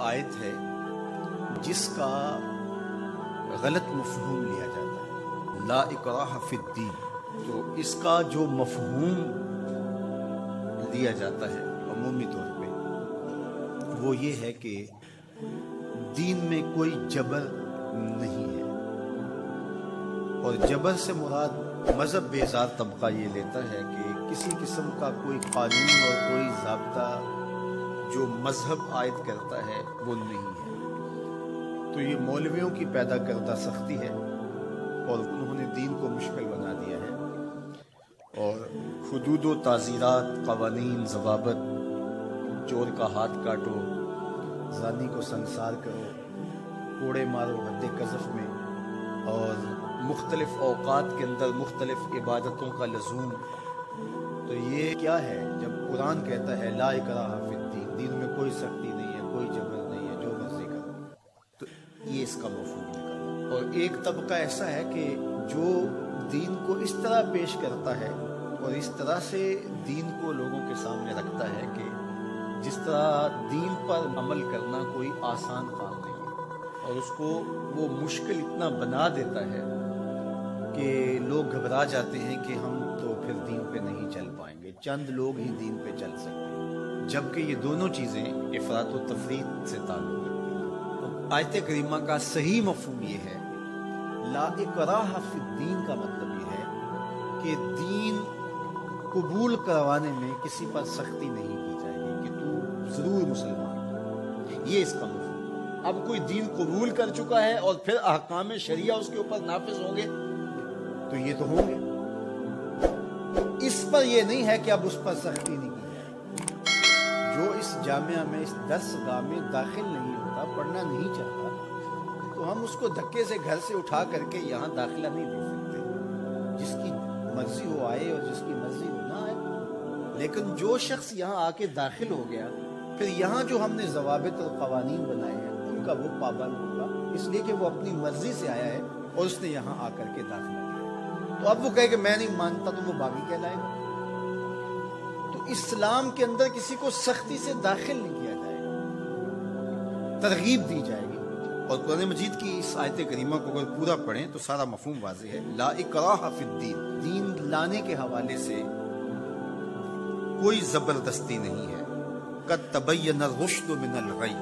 آیت ہے جس کا غلط مفہوم لیا جاتا ہے، لا اکراہ فی الدین۔ تو اس کا جو مفہوم لیا جاتا ہے عمومی طور پہ وہ یہ ہے کہ دین میں کوئی جبر نہیں ہے، اور جبر سے مراد مذہب بیزار طبقہ یہ لیتا ہے کہ کسی قسم کا کوئی قانون اور کوئی ضابطہ جو مذہب عائد کرتا ہے وہ نہیں ہے۔ تو یہ مولویوں کی پیدا کردہ سختی ہے اور انہوں نے دین کو مشکل بنا دیا ہے، اور حدود و تعزیرات، قوانین، ضوابط، چور کا ہاتھ کاٹو، زانی کو سنسار کرو، کوڑے مارو حد قذف میں، اور مختلف اوقات کے اندر مختلف عبادتوں کا لزوم۔ تو یہ کیا ہے جب قرآن کہتا ہے لا اکراہ فی الدین، دین میں کوئی سختی نہیں ہے، کوئی جبر نہیں ہے، جو مرضی کرو، تو یہ اس کا مفہوم نکالا۔ اور ایک طبقہ ایسا ہے کہ جو دین کو اس طرح پیش کرتا ہے اور اس طرح سے دین کو لوگوں کے سامنے رکھتا ہے کہ جس طرح دین پر عمل کرنا کوئی آسان کام نہیں ہے، اور اس کو وہ مشکل اتنا بنا دیتا ہے کہ لوگ گھبرا جاتے ہیں کہ ہم تو پھر دین پہ نہیں چل پائیں گے، چند لوگ ہی دین پہ چل سکتے ہیں، جبکہ یہ دونوں چیزیں افراط و تفریط سے تعلق رکھتی ہیں۔ تو آیت کریمہ کا صحیح مفہوم یہ ہے، لا اکراہ فی الدین کا مطلب یہ ہے کہ دین قبول کروانے میں کسی پر سختی نہیں کی جائے گی کہ تو ضرور مسلمان ہو، یہ اس کا مفہوم۔ اب کوئی دین قبول کر چکا ہے اور پھر احکام شریعہ اس کے اوپر نافذ ہوں گے تو یہ تو ہوں گے، اس پر یہ نہیں ہے کہ اب اس پر سختی نہیں کی جائے۔ جو اس جامعہ میں، اس درس گاہ میں داخل نہیں ہوتا، پڑھنا نہیں چاہتا، تو ہم اس کو دھکے سے گھر سے اٹھا کر کے یہاں داخلہ نہیں دے سکتے۔ جس کی مرضی ہو آئے اور جس کی مرضی ہو نہ آئے، لیکن جو شخص یہاں آ کے داخل ہو گیا، پھر یہاں جو ہم نے ضوابط اور قوانین بنائے ہیں ان کا وہ پابند ہوگا، اس لیے کہ وہ اپنی مرضی سے آیا ہے اور اس نے یہاں آ کر کے داخلہ کیا۔ تو اب وہ کہے کہ میں نہیں مانتا تو وہ باغی کہلائے گا۔ تو اسلام کے اندر کسی کو سختی سے داخل نہیں کیا جائے گا، ترغیب دی جائے گی۔ اور قرآن مجید کی اس آیت کریمہ کو اگر پورا پڑھیں تو سارا مفہوم واضح ہے۔ لا اکراہ فی الدین، دین لانے کے حوالے سے کوئی زبردستی نہیں ہے۔ قد تبین الرشد من الغی،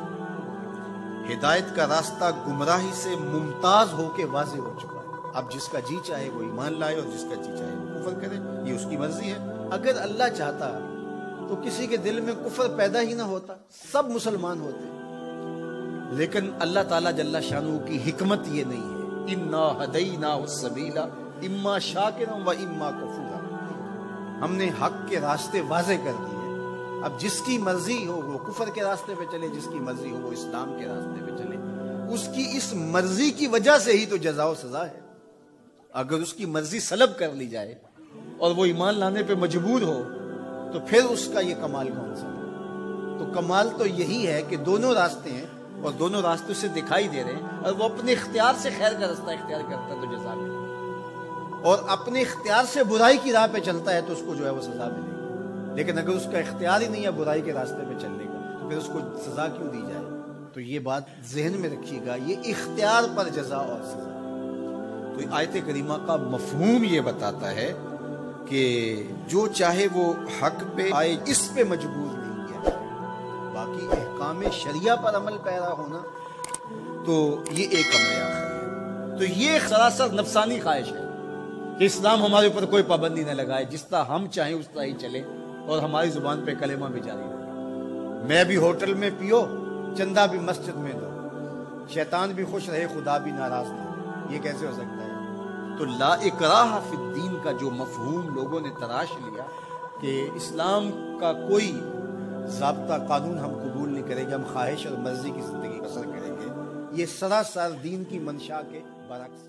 ہدایت کا راستہ گمراہی سے ممتاز ہو کے واضح ہو چکا ہے۔ اب جس کا جی چاہے وہ ایمان لائے اور جس کا جی چاہے وہ کفر کرے، یہ اس کی مرضی ہے۔ اگر اللہ چاہتا تو کسی کے دل میں کفر پیدا ہی نہ ہوتا، سب مسلمان ہوتے، لیکن اللہ تعالیٰ جل شانہ کی حکمت یہ نہیں ہے۔ انا ہدیناہ السبیل اما شاکرا و اما کفورا، ہم نے حق کے راستے واضح کر دیے۔ اب جس کی مرضی ہو وہ کفر کے راستے پہ چلے، جس کی مرضی ہو وہ اسلام کے راستے پہ چلے، اس کی اس مرضی کی وجہ سے ہی تو جزا و سزا ہے۔ اگر اس کی مرضی سلب کر لی جائے اور وہ ایمان لانے پہ مجبور ہو تو پھر اس کا یہ کمال کون سا ہے؟ تو کمال تو یہی ہے کہ دونوں راستے ہیں اور دونوں راستوں سے دکھائی دے رہے ہیں، اور وہ اپنے اختیار سے خیر کا راستہ اختیار کرتا ہے تو جزا ملے گی، اور اپنے اختیار سے برائی کی راہ پہ چلتا ہے تو اس کو جو ہے وہ سزا ملے گی۔ لیکن اگر اس کا اختیار ہی نہیں ہے برائی کے راستے پہ چلنے کا تو پھر اس کو سزا کیوں دی جائے؟ تو یہ بات ذہن میں رکھیے گا، یہ اختیار پر جزا اور سزا۔ تو آیت کریمہ کا مفہوم یہ بتاتا ہے کہ جو چاہے وہ حق پہ آئے، اس پہ مجبور نہیں کیا جائے۔ باقی احکام شریعہ پر عمل پیرا ہونا تو یہ ایک امر آخر ہے۔ تو یہ سراسر نفسانی خواہش ہے کہ اسلام ہمارے اوپر کوئی پابندی نہ لگائے، جس طرح ہم چاہیں اس طرح ہی چلے اور ہماری زبان پہ کلمہ بھی جاری رہے۔ میں بھی ہوٹل میں پیو، چندہ بھی مسجد میں دو، شیطان بھی خوش رہے، خدا بھی ناراض نہ ہو، یہ کیسے ہو سکتا ہے؟ تو لا اکراہ فی الدین کا جو مفہوم لوگوں نے تراش لیا کہ اسلام کا کوئی ضابطہ قانون ہم قبول نہیں کریں گے، ہم خواہش اور مرضی کی زندگی بسر کریں گے، یہ سراسر دین کی منشا کے برعکس۔